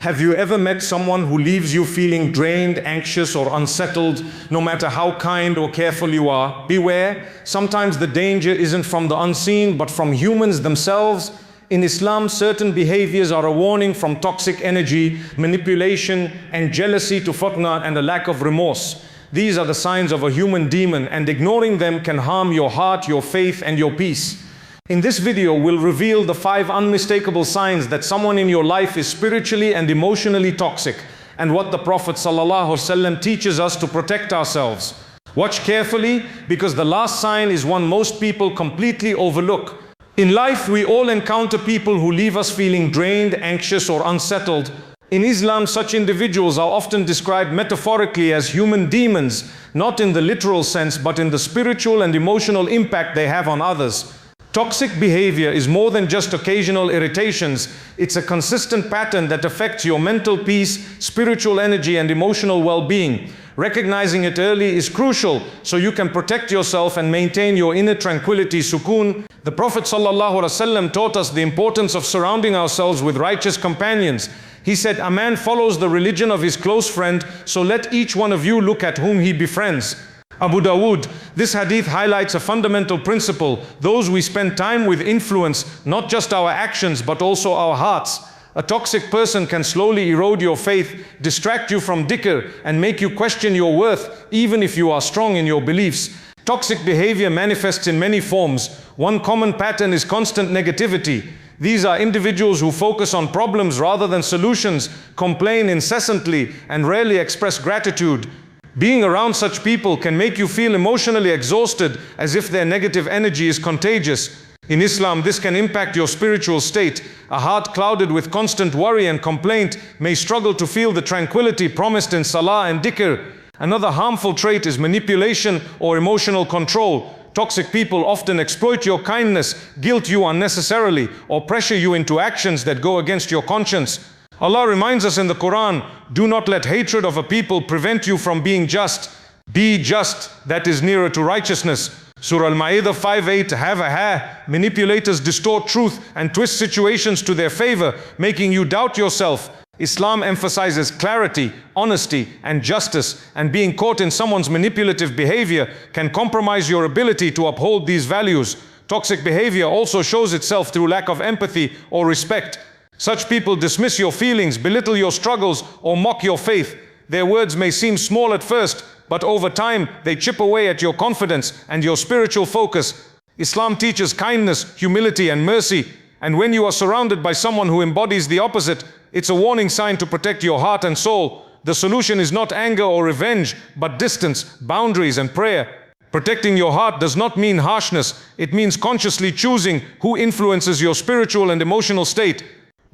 Have you ever met someone who leaves you feeling drained, anxious, or unsettled, no matter how kind or careful you are? Beware, sometimes the danger isn't from the unseen, but from humans themselves. In Islam, certain behaviors are a warning from toxic energy, manipulation, and jealousy to fitnah and a lack of remorse. These are the signs of a human demon, and ignoring them can harm your heart, your faith, and your peace. In this video, we'll reveal the 5 unmistakable signs that someone in your life is spiritually and emotionally toxic, and what the Prophet ﷺ teaches us to protect ourselves. Watch carefully, because the last sign is one most people completely overlook. In life, we all encounter people who leave us feeling drained, anxious, or unsettled. In Islam, such individuals are often described metaphorically as human demons, not in the literal sense, but in the spiritual and emotional impact they have on others. Toxic behavior is more than just occasional irritations. It's a consistent pattern that affects your mental peace, spiritual energy, and emotional well-being. Recognizing it early is crucial so you can protect yourself and maintain your inner tranquility, sukoon. The Prophet ﷺ taught us the importance of surrounding ourselves with righteous companions. He said, "A man follows the religion of his close friend, so let each one of you look at whom he befriends." Abu Dawood. This hadith highlights a fundamental principle. Those we spend time with influence not just our actions but also our hearts. A toxic person can slowly erode your faith, distract you from dhikr, and make you question your worth, even if you are strong in your beliefs. Toxic behavior manifests in many forms. One common pattern is constant negativity. These are individuals who focus on problems rather than solutions, complain incessantly, and rarely express gratitude. Being around such people can make you feel emotionally exhausted, as if their negative energy is contagious. In Islam, this can impact your spiritual state. A heart clouded with constant worry and complaint may struggle to feel the tranquility promised in salah and dhikr. Another harmful trait is manipulation or emotional control. Toxic people often exploit your kindness, guilt you unnecessarily, or pressure you into actions that go against your conscience. Allah reminds us in the Quran, "Do not let hatred of a people prevent you from being just. Be just, that is nearer to righteousness." Surah Al-Ma'idah 5:8, "Have a hair. Manipulators distort truth and twist situations to their favor, making you doubt yourself." Islam emphasizes clarity, honesty, and justice, and being caught in someone's manipulative behavior can compromise your ability to uphold these values. Toxic behavior also shows itself through lack of empathy or respect. Such people dismiss your feelings, belittle your struggles, or mock your faith. Their words may seem small at first, but over time they chip away at your confidence and your spiritual focus. Islam teaches kindness, humility, and mercy, and when you are surrounded by someone who embodies the opposite, it's a warning sign to protect your heart and soul. The solution is not anger or revenge, but distance, boundaries, and prayer. Protecting your heart does not mean harshness. It means consciously choosing who influences your spiritual and emotional state.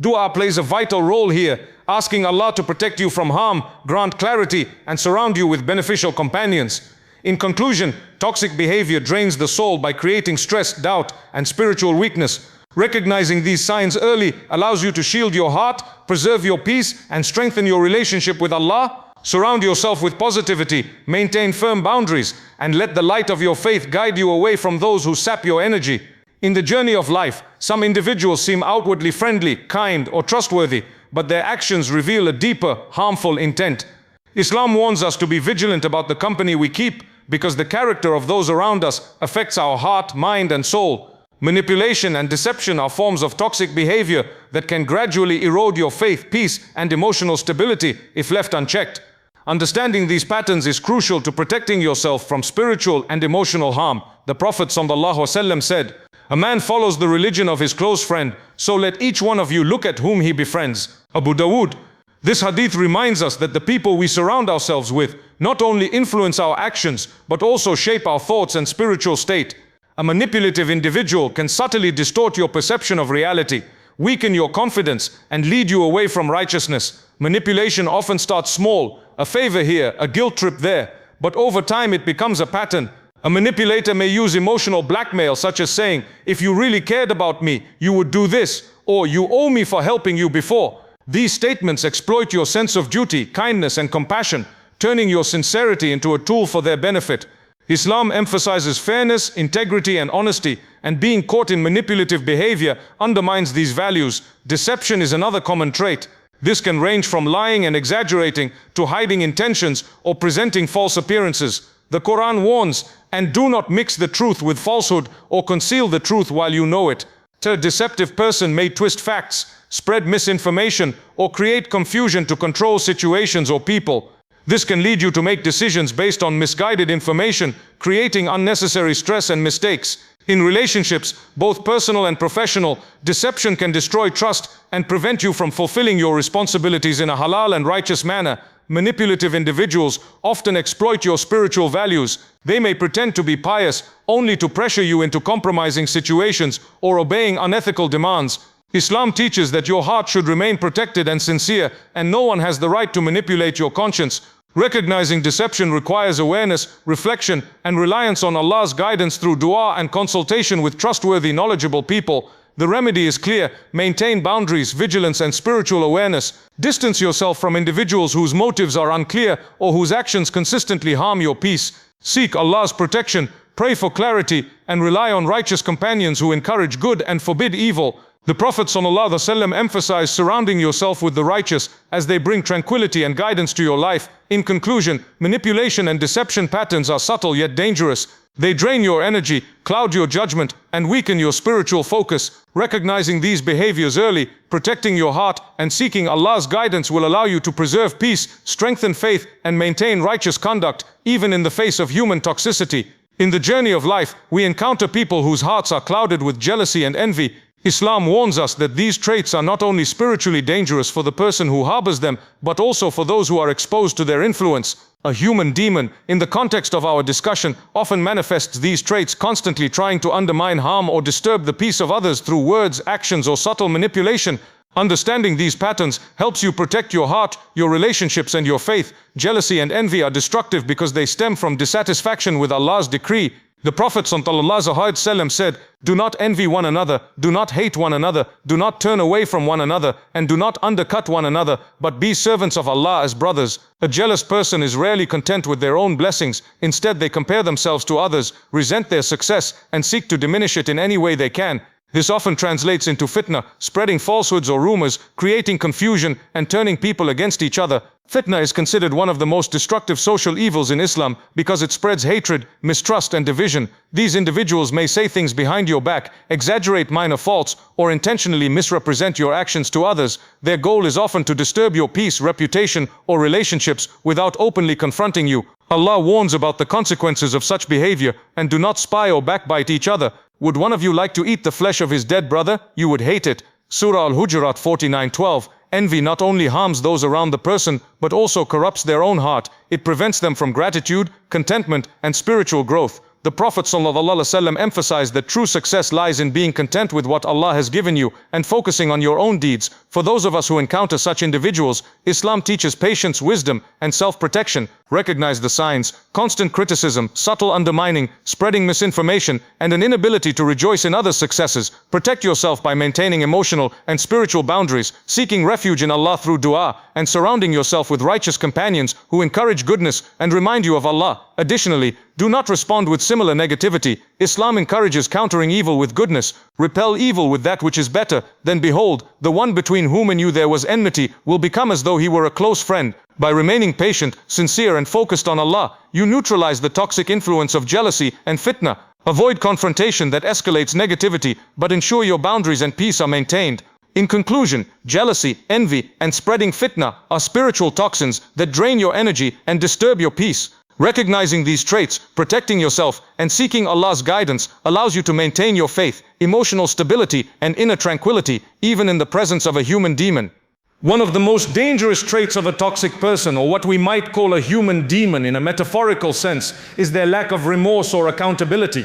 Dua plays a vital role here, asking Allah to protect you from harm, grant clarity, and surround you with beneficial companions. In conclusion, toxic behavior drains the soul by creating stress, doubt, and spiritual weakness. Recognizing these signs early allows you to shield your heart, preserve your peace, and strengthen your relationship with Allah. Surround yourself with positivity, maintain firm boundaries, and let the light of your faith guide you away from those who sap your energy. In the journey of life, some individuals seem outwardly friendly, kind, or trustworthy, but their actions reveal a deeper, harmful intent. Islam warns us to be vigilant about the company we keep, because the character of those around us affects our heart, mind, and soul. Manipulation and deception are forms of toxic behavior that can gradually erode your faith, peace, and emotional stability if left unchecked. Understanding these patterns is crucial to protecting yourself from spiritual and emotional harm. The Prophet ﷺ said, "A man follows the religion of his close friend, so let each one of you look at whom he befriends." Abu Dawood. This hadith reminds us that the people we surround ourselves with not only influence our actions, but also shape our thoughts and spiritual state. A manipulative individual can subtly distort your perception of reality, weaken your confidence, and lead you away from righteousness. Manipulation often starts small, a favor here, a guilt trip there, but over time it becomes a pattern. A manipulator may use emotional blackmail, such as saying, "If you really cared about me, you would do this," or "You owe me for helping you before." These statements exploit your sense of duty, kindness, and compassion, turning your sincerity into a tool for their benefit. Islam emphasizes fairness, integrity, and honesty, and being caught in manipulative behavior undermines these values. Deception is another common trait. This can range from lying and exaggerating to hiding intentions or presenting false appearances. The Quran warns, and do not mix the truth with falsehood or conceal the truth while you know it. A deceptive person may twist facts, spread misinformation, or create confusion to control situations or people. This can lead you to make decisions based on misguided information, creating unnecessary stress and mistakes. In relationships, both personal and professional, deception can destroy trust and prevent you from fulfilling your responsibilities in a halal and righteous manner. Manipulative individuals often exploit your spiritual values. They may pretend to be pious only to pressure you into compromising situations or obeying unethical demands. Islam teaches that your heart should remain protected and sincere, and no one has the right to manipulate your conscience. Recognizing deception requires awareness, reflection, and reliance on Allah's guidance through dua and consultation with trustworthy, knowledgeable people. The remedy is clear: maintain boundaries, vigilance, and spiritual awareness. Distance yourself from individuals whose motives are unclear or whose actions consistently harm your peace. Seek Allah's protection, pray for clarity, and rely on righteous companions who encourage good and forbid evil. The Prophet ﷺ emphasized surrounding yourself with the righteous, as they bring tranquility and guidance to your life. In conclusion, manipulation and deception patterns are subtle yet dangerous. They drain your energy, cloud your judgment, and weaken your spiritual focus. Recognizing these behaviors early, protecting your heart, and seeking Allah's guidance will allow you to preserve peace, strengthen faith, and maintain righteous conduct, even in the face of human toxicity. In the journey of life, we encounter people whose hearts are clouded with jealousy and envy. Islam warns us that these traits are not only spiritually dangerous for the person who harbors them, but also for those who are exposed to their influence. A human demon, in the context of our discussion, often manifests these traits, constantly trying to undermine, harm, or disturb the peace of others through words, actions, or subtle manipulation. Understanding these patterns helps you protect your heart, your relationships, and your faith. Jealousy and envy are destructive because they stem from dissatisfaction with Allah's decree. The Prophet ﷺ said, "Do not envy one another, do not hate one another, do not turn away from one another, and do not undercut one another, but be servants of Allah as brothers." A jealous person is rarely content with their own blessings. Instead, they compare themselves to others, resent their success, and seek to diminish it in any way they can. This often translates into fitnah, spreading falsehoods or rumors, creating confusion, and turning people against each other. Fitnah is considered one of the most destructive social evils in Islam because it spreads hatred, mistrust, and division. These individuals may say things behind your back, exaggerate minor faults, or intentionally misrepresent your actions to others. Their goal is often to disturb your peace, reputation, or relationships without openly confronting you. Allah warns about the consequences of such behavior, and do not spy or backbite each other. Would one of you like to eat the flesh of his dead brother? You would hate it. Surah Al-Hujurat 49:12. Envy not only harms those around the person, but also corrupts their own heart. It prevents them from gratitude, contentment, and spiritual growth. The Prophet ﷺ emphasized that true success lies in being content with what Allah has given you and focusing on your own deeds. For those of us who encounter such individuals, Islam teaches patience, wisdom, and self-protection. Recognize the signs: constant criticism, subtle undermining, spreading misinformation, and an inability to rejoice in others' successes. Protect yourself by maintaining emotional and spiritual boundaries, seeking refuge in Allah through dua, and surrounding yourself with righteous companions who encourage goodness and remind you of Allah. Additionally, do not respond with similar negativity. Islam encourages countering evil with goodness. Repel evil with that which is better. Then behold, the one between whom and you there was enmity will become as though he were a close friend. By remaining patient, sincere, and focused on Allah, you neutralize the toxic influence of jealousy and fitnah. Avoid confrontation that escalates negativity, but ensure your boundaries and peace are maintained. In conclusion, jealousy, envy, and spreading fitnah are spiritual toxins that drain your energy and disturb your peace. Recognizing these traits, protecting yourself, and seeking Allah's guidance allows you to maintain your faith, emotional stability, and inner tranquility, even in the presence of a human demon. One of the most dangerous traits of a toxic person, or what we might call a human demon in a metaphorical sense, is their lack of remorse or accountability.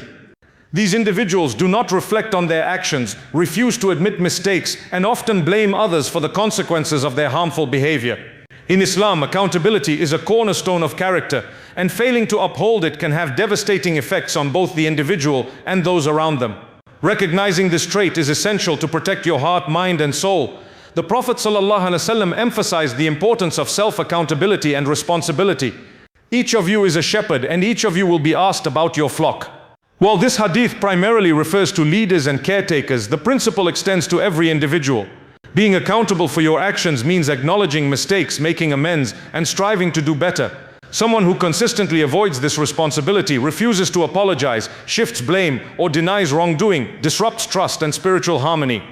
These individuals do not reflect on their actions, refuse to admit mistakes, and often blame others for the consequences of their harmful behavior. In Islam, accountability is a cornerstone of character, and failing to uphold it can have devastating effects on both the individual and those around them. Recognizing this trait is essential to protect your heart, mind, and soul. The Prophet ﷺ emphasized the importance of self-accountability and responsibility. Each of you is a shepherd, and each of you will be asked about your flock. While this hadith primarily refers to leaders and caretakers, the principle extends to every individual. Being accountable for your actions means acknowledging mistakes, making amends, and striving to do better. Someone who consistently avoids this responsibility, refuses to apologize, shifts blame, or denies wrongdoing, disrupts trust and spiritual harmony.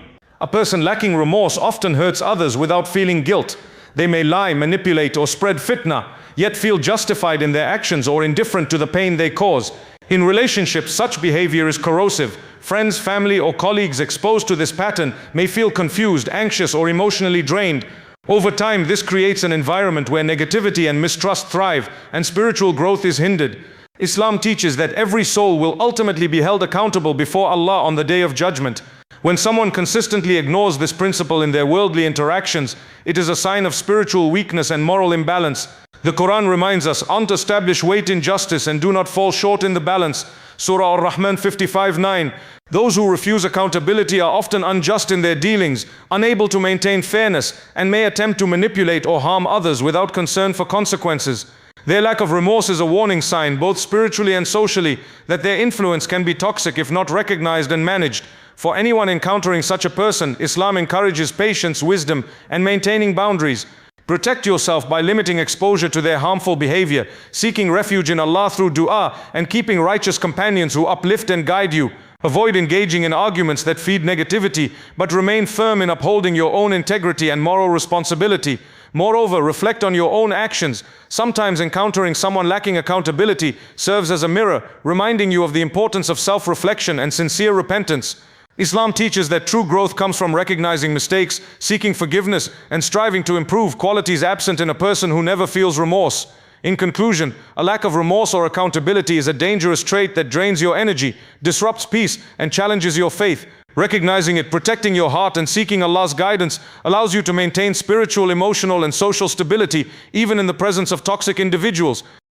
A person lacking remorse often hurts others without feeling guilt. They may lie, manipulate, or spread fitnah, yet feel justified in their actions or indifferent to the pain they cause. In relationships, such behavior is corrosive. Friends, family, or colleagues exposed to this pattern may feel confused, anxious, or emotionally drained. Over time, this creates an environment where negativity and mistrust thrive, and spiritual growth is hindered. Islam teaches that every soul will ultimately be held accountable before Allah on the Day of Judgment. When someone consistently ignores this principle in their worldly interactions, it is a sign of spiritual weakness and moral imbalance. The Quran reminds us, establish weight in justice and do not fall short in the balance. Surah Ar-Rahman 55:9. Those who refuse accountability are often unjust in their dealings, unable to maintain fairness, and may attempt to manipulate or harm others without concern for consequences. Their lack of remorse is a warning sign, both spiritually and socially, that their influence can be toxic if not recognized and managed. For anyone encountering such a person, Islam encourages patience, wisdom, and maintaining boundaries. Protect yourself by limiting exposure to their harmful behavior, seeking refuge in Allah through dua, and keeping righteous companions who uplift and guide you. Avoid engaging in arguments that feed negativity, but remain firm in upholding your own integrity and moral responsibility. Moreover, reflect on your own actions. Sometimes encountering someone lacking accountability serves as a mirror, reminding you of the importance of self-reflection and sincere repentance. Islam teaches that true growth comes from recognizing mistakes, seeking forgiveness, and striving to improve, qualities absent in a person who never feels remorse. In conclusion, a lack of remorse or accountability is a dangerous trait that drains your energy, disrupts peace, and challenges your faith. Recognizing it, protecting your heart, and seeking Allah's guidance allows you to maintain spiritual, emotional, and social stability even in the presence of toxic individuals.